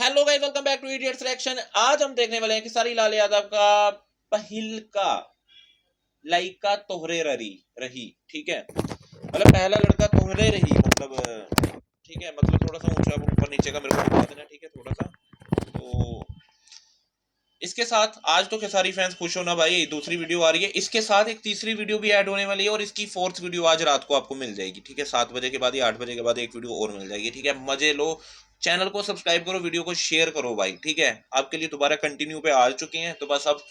Hello guys, welcome back to idiots reaction. आज हम देखने वाले हैं कि सारी लाल यादव का पहिलका लाइका तोहरे रही। ठीक है, मतलब पहला लड़का तोहरे रही, मतलब ठीक है, मतलब थोड़ा सा ऊंचा ऊपर नीचे का मेरे को बता देना, ठीक है, थोड़ा सा। तो इसके साथ आज तो खेसारी फैंस खुश हो ना भाई, दूसरी वीडियो आ रही है, इसके साथ एक तीसरी वीडियो भी ऐड होने वाली है और इसकी फोर्थ वीडियो आज रात को आपको मिल जाएगी। ठीक है, 7 बजे के बाद या 8 बजे के बाद एक वीडियो और मिल जाएगी। ठीक है, मजे लो, चैनल को सब्सक्राइब करो, वीडियो को शेयर करो भाई। ठीक है, आपके लिए दोबारा कंटिन्यू पे आ चुके हैं, तो बस अब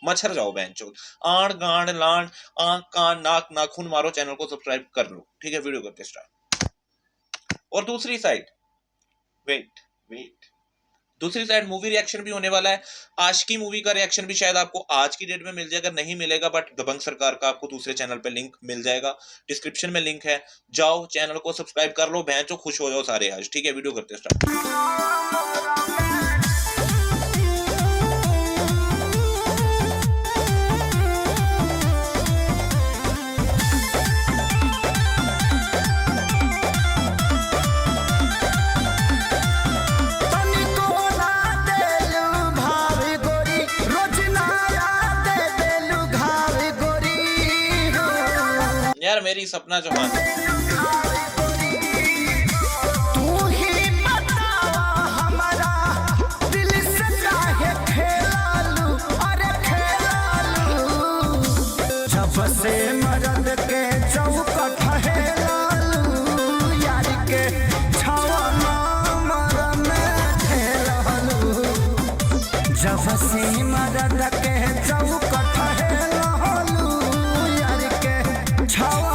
मच्छर जाओ बेंचो, आड़ गांड लांड आंख कान नाक नाखून मारो, चैनल को सब्सक्राइब कर लो। ठीक है, वीडियो करते स्टार्ट। और दूसरी साइड वेट दूसरी साइड मूवी रिएक्शन भी होने वाला है। आशिकी मूवी का रिएक्शन भी शायद आपको आज की डेट में मिल जाएगा, नहीं मिलेगा बट दबंग सरकार का आपको दूसरे चैनल पे लिंक मिल जाएगा, डिस्क्रिप्शन में लिंक है, जाओ चैनल को सब्सक्राइब कर लो, भैंचो खुश हो जाओ सारे आज। ठीक है, वीडियो करते स्टार्ट। यार मेरी सपना चौहान, तू ही बता हमारा दिल से काहे खेलालू, अरे खेलालू, जब से मरद के चौकट हेलालू, यार के छावा मर में खेलालू, जब से मरद के चौकट हेलालू, यार के छावा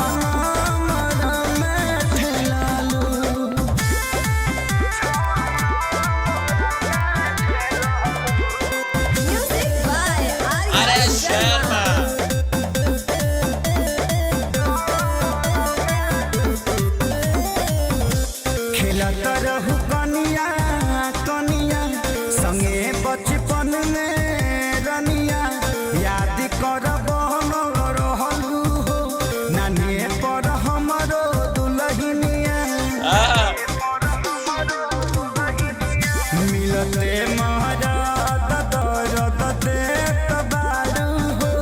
तरहु कनिया कनिया संगे बचपन में रनिया, याद करब हम रहलू हो नानी पर हमरो दुल्हनिया, मिलते महाराज दर्द देत बारू हो,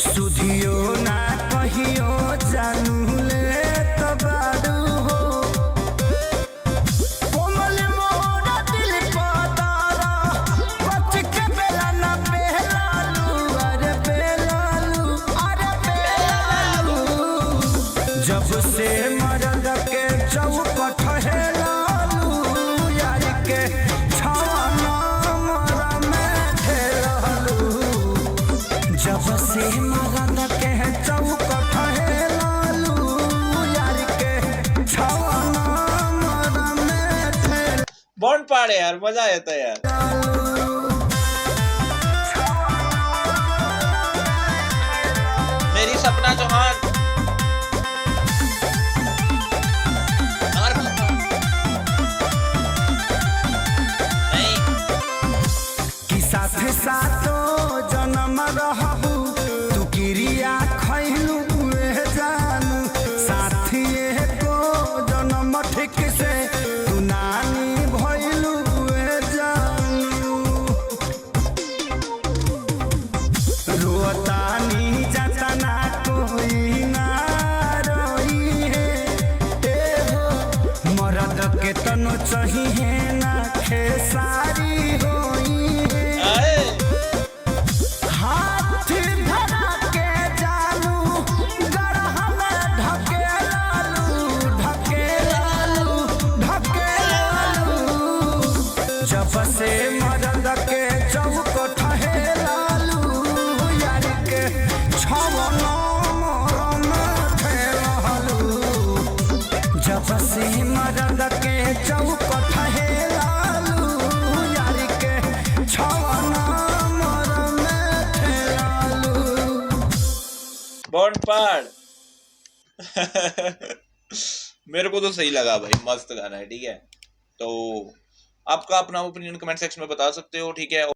सुधियो ना कहियो जानू लेत बारू हो, जब से मरद के चौकट हेलालू, यार के छावा मर में खेलालू, जब से मरद के चौकट हेलालू, यार के छावा मर में खेलालू। बॉन्ड पाड़े यार, मजा आया था यार। मेरी सपना चौहान सातो जन्म रहू, तू क्रिया खैलू जानू, साथिए को जन्म ठीक से तू नानी भैलू जानू, रोतानी जतना कोई ना रही है, मरद के तनो चाहिए ना खेसारी होई है, हाथ धरा के जानू गरह में ढकेलालू, जब से मरद के चौकट हेलालू, यार के छावा मर में खेलालू, जब से मरद के चौकट हेलालू, यार के छावा मर में खेलालू। बॉन्ड पाड़ मेरे को तो सही लगा भाई, मस्त गाना है। ठीक है, तो आपका अपना ओपिनियन कमेंट सेक्शन में बता सकते हो। ठीक है।